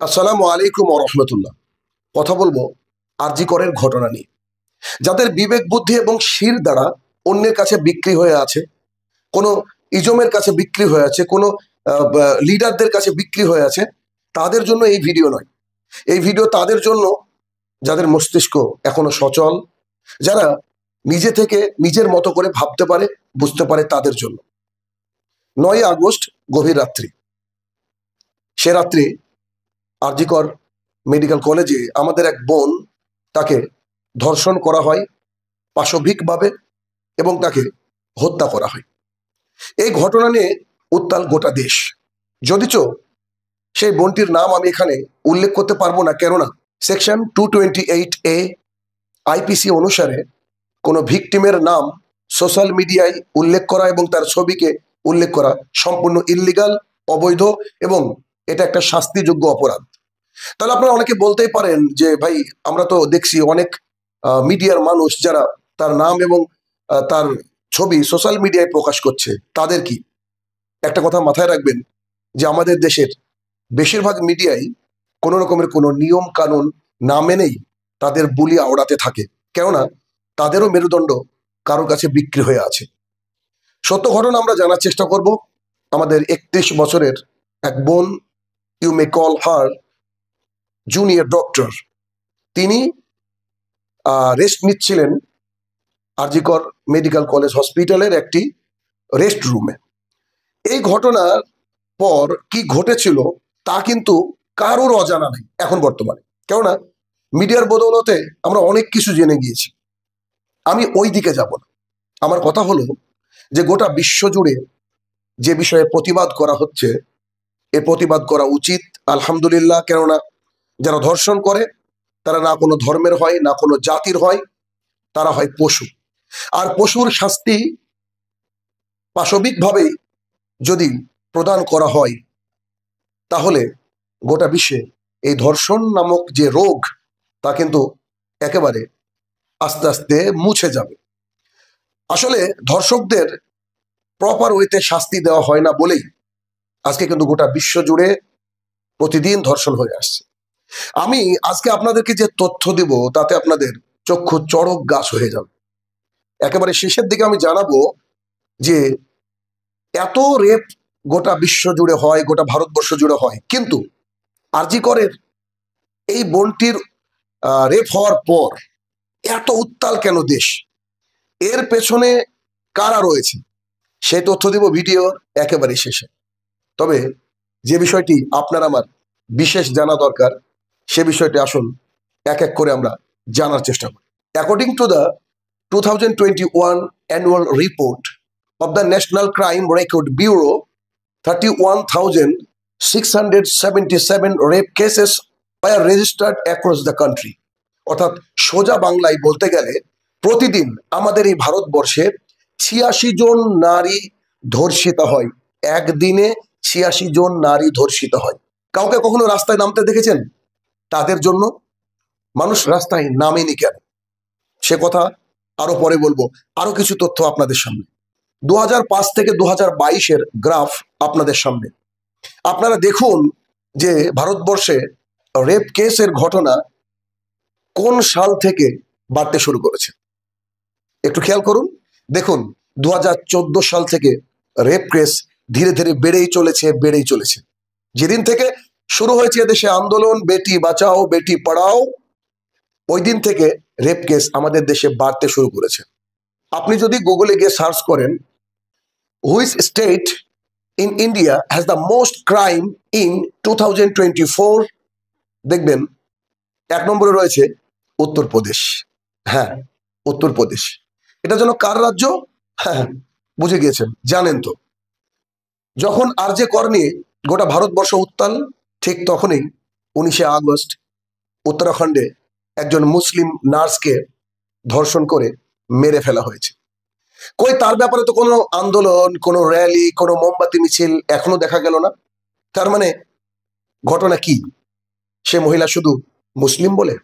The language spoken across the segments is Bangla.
আসসালামু আলাইকুম রহমতুল্লাহ। কথা বলবো আরজি করের ঘটনা নিয়ে। যাদের বিবেক বুদ্ধি এবং শির দ্বারা অন্যের কাছে বিক্রি হয়ে আছে, কোনো ইজমের কাছে বিক্রি হয়ে আছে, কোনো লিডারদের কাছে বিক্রি হয়ে আছে, তাদের জন্য এই ভিডিও নয়। এই ভিডিও তাদের জন্য যাদের মস্তিষ্ক এখনো সচল, যারা নিজে থেকে নিজের মতো করে ভাবতে পারে, বুঝতে পারে, তাদের জন্য। 9 আগস্ট গভীর রাত্রি, সে রাত্রি আরজি কর মেডিকেল কলেজে আমাদের এক বোন, তাকে ধর্ষণ করা হয় পাশবিকভাবে এবং তাকে হত্যা করা হয়। এই ঘটনা নিয়ে উত্তাল গোটা দেশ। যদিচ সেই বোনটির নাম আমি এখানে উল্লেখ করতে পারবো না, কেননা সেকশন 228A আইপিসি অনুসারে কোনো ভিকটিমের নাম সোশ্যাল মিডিয়ায় উল্লেখ করা এবং তার ছবিকে উল্লেখ করা সম্পূর্ণ ইল্লিগাল, অবৈধ, এবং এটা একটা শাস্তিযোগ্য অপরাধ। তাহলে আপনারা অনেকে বলতেই পারেন যে ভাই, আমরা তো দেখছি অনেক মিডিয়ার মানুষ যারা তার নাম এবং তার ছবি সোশ্যাল মিডিয়ায় প্রকাশ করছে, তাদের কি? একটা কথা মাথায় রাখবেন যে আমাদের দেশের বেশিরভাগ মিডিয়াই কোনো রকমের কোনো নিয়ম কানুন না মেনেই তাদের বুলি আওড়াতে থাকে, কেননা তাদেরও মেরুদণ্ড কারোর কাছে বিক্রি হয়ে আছে। সত্য ঘটনা আমরা জানার চেষ্টা করব। আমাদের 31 বছরের এক বোন, you may call her junior doctor, তিনি রেস্ট নিচ্ছিলেন আরজি কর মেডিকেল কলেজ হসপিটালের একটি রেস্ট রুমে। এই ঘটনার পর কি ঘটেছিল তা কিন্তু কারোর অজানা নেই এখন বর্তমানে, কেননা মিডিয়ার বদৌলতে আমরা অনেক কিছু জেনে গিয়েছি। আমি ওই দিকে যাব না। আমার কথা হলো যে গোটা বিশ্ব জুড়ে যে বিষয়ে প্রতিবাদ করা হচ্ছে, এ প্রতিবাদ করা উচিত আলহামদুলিল্লাহ, কেননা যারা ধর্ষণ করে তারা না কোনো ধর্মের হয়, না কোনো জাতির হয়, তারা হয় পশু। আর পশুর শাস্তি পাশবিকভাবে যদি প্রদান করা হয়, তাহলে গোটা বিশ্বে এই ধর্ষণ নামক যে রোগ, তা কিন্তু একেবারে আস্তে আস্তে মুছে যাবে। আসলে ধর্ষকদের প্রপার ওয়েতে শাস্তি দেওয়া হয় না বলেই আজকে কিন্তু গোটা বিশ্ব জুড়ে প্রতিদিন ধর্ষণ হয়ে আসছে। আমি আজকে আপনাদেরকে যে তথ্য দিব, তাতে আপনাদের চক্ষু চড়ক গাছ হয়ে যাবে। একেবারে শেষের দিকে আমি জানাবো যে এত রেপ গোটা বিশ্ব জুড়ে হয়, গোটা ভারতবর্ষ জুড়ে হয়, কিন্তু আরজি করের এই বোনটির রেপ হওয়ার পর এত উত্তাল কেন দেশ, এর পেছনে কারা রয়েছে, সে তথ্য দিব ভিডিও একেবারে শেষে। তবে যে বিষয়টি আপনার আমার বিশেষ জানা দরকার, সে বিষয়টি আসুন এক এক করে আমরা জানার চেষ্টা করি। According to the 2021 annual report of the National Crime Record Bureau, 31,677 rape cases were registered across the country. অর্থাৎ সোজা বাংলায় বলতে গেলে প্রতিদিন আমাদের এই ভারতবর্ষে 86 জন নারী ধর্ষিত হয়। একদিনে 86 জন নারী ধর্ষিত হয়। কাউকে কখনো রাস্তায় নামতে দেখেছেন? তাদের জন্য মানুষ রাস্তায় নামেনি কেন, সে কথা আরো পরে বলবো। আরো কিছু তথ্য আপনাদের সামনে। 2005 থেকে 2022-এর গ্রাফ আপনাদের সামনে। আপনারা দেখুন যে ভারতবর্ষে রেপ কেসের ঘটনা কোন সাল থেকে বাড়তে শুরু করেছে। একটু খেয়াল করুন, দেখুন 2014 সাল থেকে রেপ কেস ধীরে ধীরে বেড়েই চলেছে। যেদিন থেকে শুরু হয়েছে দেশে আন্দোলন বেটি বাঁচাও বেটি পড়াও, ওই দিন থেকে রেপ কেস আমাদের দেশে বাড়তে শুরু করেছে। আপনি যদি গুগলে গিয়ে সার্চ করেন which state in India has the most crime in 2024, দেখবেন 1 নম্বরে রয়েছে উত্তরপ্রদেশ। হ্যাঁ, উত্তরপ্রদেশ। এটা যেন কার রাজ্য? হ্যাঁ, বুঝে গিয়েছেন, জানেন তো। যখন আরজে কর নিয়ে গোটা ভারতবর্ষ উত্তাল, ঠিক তখনই 19 আগস্ট উত্তরাখণ্ডে একজন মুসলিম নার্সকে ধর্ষণ করে মেরে ফেলা হয়েছে। কই তার ব্যাপারে তো কোনো আন্দোলন, কোনো র্যালি, কোনো মোমবাতি মিছিল এখনো দেখা গেল না। তার মানে ঘটনা কি? সে মহিলা শুধু মুসলিম বলে?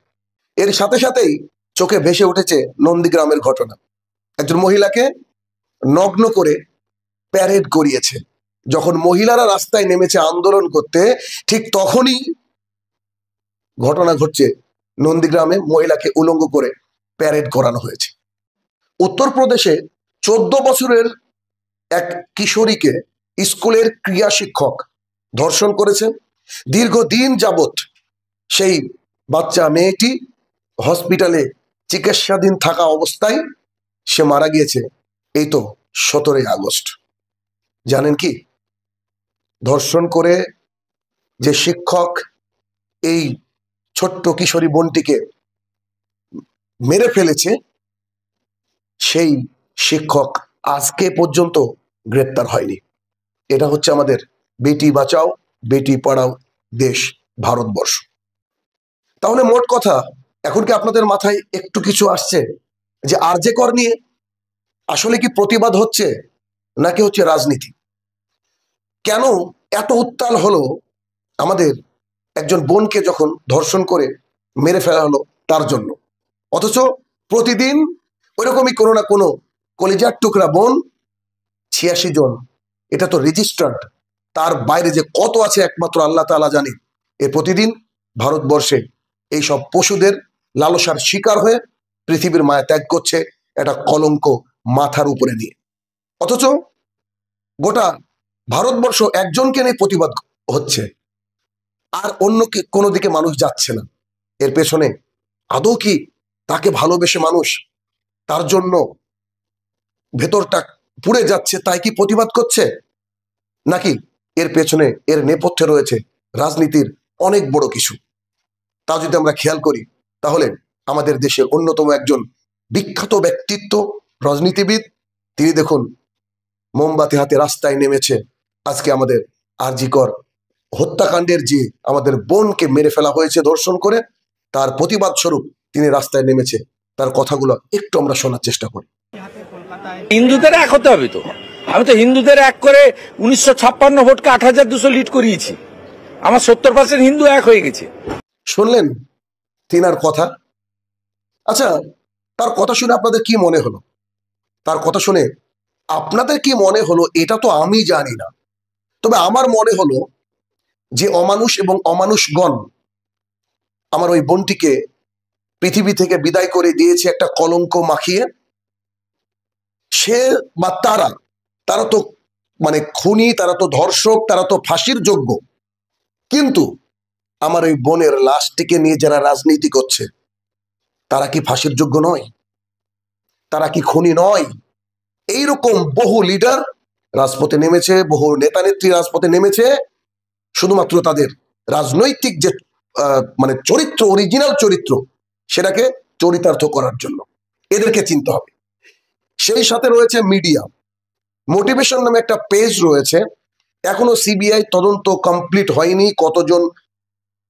এর সাথে সাথেই চোখে ভেসে উঠেছে নন্দীগ্রামের ঘটনা। একজন মহিলাকে নগ্ন করে প্যারেড করিয়েছে। যখন মহিলারা রাস্তায় নেমেছে আন্দোলন করতে, ঠিক তখনই ঘটনা ঘটছে নন্দীগ্রামে, মহিলাকে উলঙ্গ করে প্যারেড করানো হয়েছে। উত্তরপ্রদেশে 14 বছরের এক কিশোরীকে স্কুলের ক্রীড়া শিক্ষক ধর্ষণ করেছেন। দীর্ঘদিন যাবৎ সেই বাচ্চা মেয়েটি হসপিটালে চিকিৎসাধীন থাকা অবস্থায় সে মারা গিয়েছে এই তো 17 আগস্ট। জানেন কি, ধর্ষণ করে যে শিক্ষক এই ছোট্ট কিশোরী বোনটিকে মেরে ফেলেছে, সেই শিক্ষক আজকে পর্যন্ত গ্রেপ্তার হয়নি। এটা হচ্ছে আমাদের বেটি বাঁচাও বেটি পড়াও দেশ ভারতবর্ষ। তাহলে মোট কথা, এখন কি আপনাদের মাথায় একটু কিছু আসছে যে আরজে কর নিয়ে আসলে কি প্রতিবাদ হচ্ছে নাকি হচ্ছে রাজনীতি? কেন এত উত্তাল হলো আমাদের একজন বোনকে যখন ধর্ষণ করে মেরে ফেলা হলো তার জন্য? অথচ প্রতিদিন ওইরকমই কোনো না কোনো কলিজার টুকরা বোন, 86 জন, এটা তো রেজিস্টার্ড, তার বাইরে যে কত আছে একমাত্র আল্লাহ তাআলা জানে। এ প্রতিদিন ভারতবর্ষে এইসব পশুদের লালসার শিকার হয়ে পৃথিবীর মায়া ত্যাগ করছে একটা কলঙ্ক মাথার উপরে নিয়ে। অথচ গোটা ভারতবর্ষ একজনকে নিয়ে প্রতিবাদ হচ্ছে, আর অন্য কোনো দিকে মানুষ যাচ্ছে না। এর পেছনে আদৌ কি তাকে ভালোবেসে মানুষ তার জন্য ভেতরটা পুড়ে যাচ্ছে তাই কি প্রতিবাদ করছে, নাকি এর পেছনে এর নেপথ্যে রয়েছে রাজনীতির অনেক বড় কিছু? তা যদি আমরা খেয়াল করি তাহলে আমাদের দেশের অন্যতম একজন বিখ্যাত ব্যক্তিত্ব, রাজনীতিবিদ, তিনি দেখুন মোমবাতি হাতে রাস্তায় নেমেছে আজকে আমাদের আরজি কর হত্যাকাণ্ডের যে আমাদের বোনকে মেরে ফেলা হয়েছে ধর্ষণ করে, তার প্রতিবাদ স্বরূপ তিনি রাস্তায় নেমেছে। তার কথাগুলো একটু আমরা শোনার চেষ্টা করি। হিন্দুদের এক হতে হবে তো, আমি তো হিন্দুদের এক করে 1956 ভোটকে 8200 লিড করিয়েছি। আমার 70% হিন্দু এক হয়ে গেছে। শুনলেন তিনার কথা? আচ্ছা, তার কথা শুনে আপনাদের কি মনে হলো? তার কথা শুনে আপনাদের কি মনে হলো এটা তো আমি জানি না, তবে আমার মনে হলো যে অমানুষ এবং অমানুষগণ আমার ওই বোনটিকে পৃথিবী থেকে বিদায় করে দিয়েছে একটা কলঙ্ক মাখিয়ে। সে বা তারা তো মানে খুনি, তারা তো ধর্ষক, তারা তো ফাঁসির যোগ্য, কিন্তু আমার ওই বোনের লাশটিকে নিয়ে যারা রাজনীতি করছে তারা কি ফাঁসির যোগ্য নয়? তারা কি খুনি নয়? এইরকম বহু লিডার রাজপথে নেমেছে, বহু নেতা নেত্রী রাজপথে নেমেছে শুধুমাত্র তাদের রাজনৈতিক যে মানে চরিত্র, অরিজিনাল চরিত্র, সেটাকে চরিতার্থ করার জন্য। এদেরকে চিনতে হবে। সেই সাথে রয়েছে মিডিয়া মোটিভেশন নামে একটা পেজ রয়েছে। এখনো সিবিআই তদন্ত কমপ্লিট হয়নি, কতজন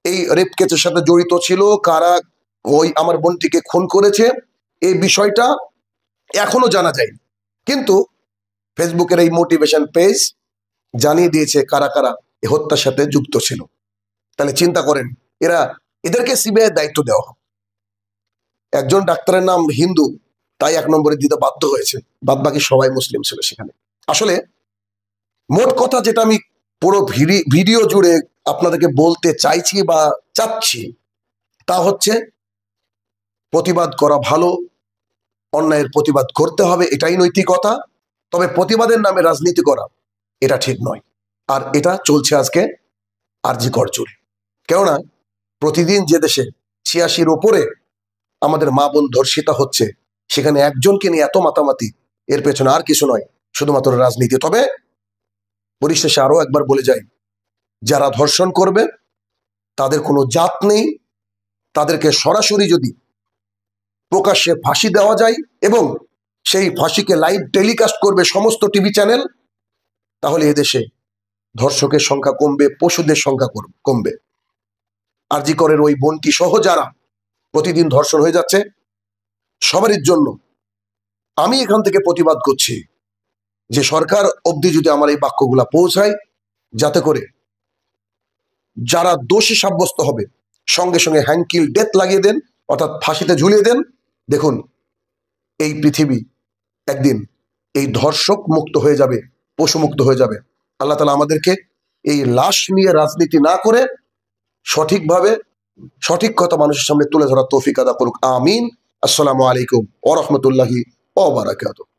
এই রেপ কেসের সাথে জড়িত ছিল, কারা ওই আমার বোনটিকে খুন করেছে, এই বিষয়টা এখনো জানা যায়নি। কিন্তু ফেসবুকের এই মোটিভেশন পেজ জানিয়ে দিয়েছে কারা কারা এই হত্যার সাথে যুক্ত ছিল। তাহলে চিন্তা করেন, এদেরকে সিবিআই দায়িত্ব দেওয়া হবে। একজন ডাক্তারের নাম হিন্দু, তাই 1 নম্বরে দিতে বাধ্য হয়েছে, বাদ বাকি সবাই মুসলিম ছিল সেখানে। আসলে মোট কথা যেটা আমি পুরো ভিডিও জুড়ে আপনাদেরকে বলতে চাইছি বা চাচ্ছি, তা হচ্ছে প্রতিবাদ করা ভালো, অন্যায়ের প্রতিবাদ করতে হবে, এটাই নৈতিকতা। তবে প্রতিবাদের নামে রাজনীতি করা এটা ঠিক নয়। আর এটা চলছে আজকে আরজি কর জুড়ে। কেননা প্রতিদিন যে দেশে 86-র ওপরে আমাদের মা বোন ধর্ষিতা হচ্ছে, সেখানে একজনকে নিয়ে এত মাতামাতি, এর পেছনে আর কিছু নয়, শুধুমাত্র রাজনীতি। তবে পরিশেষে আরো একবার বলে যাই, যারা ধর্ষণ করবে তাদের কোনো জাত নেই, তাদেরকে সরাসরি যদি প্রকাশ্যে ফাঁসি দেওয়া যায় এবং সেই ফাঁসিকে লাইভ টেলিকাস্ট করবে সমস্ত টিভি চ্যানেল, তাহলে এদেশে ধর্ষকের সংখ্যা কমবে, পশুদের সংখ্যা কমবে। আরজি করের ওই বোনটি সহ যারা প্রতিদিন ধর্ষণ হয়ে যাচ্ছে, সবারই জন্য আমি এখান থেকে প্রতিবাদ করছি যে সরকার অবধি যদি আমার এই বাক্যগুলা পৌঁছায়, যাতে করে যারা দোষী সাব্যস্ত হবে সঙ্গে সঙ্গে হ্যান্ডকিল ডেথ লাগিয়ে দেন, অর্থাৎ ফাঁসিতে ঝুলিয়ে দেন। দেখুন এই পৃথিবী একদিন এই ধর্ষক মুক্ত হয়ে যাবে, পশু মুক্ত হয়ে যাবে। আল্লাহ তাআলা আমাদেরকে এই লাশ নিয়ে রাজনীতি না করে সঠিকভাবে সঠিক কথা মানুষের সামনে তুলে ধরার তৌফিক আদা করুক। আমিন। আসসালামু আলাইকুম ওয়া রাহমাতুল্লাহি ওয়া বারাকাতুহু।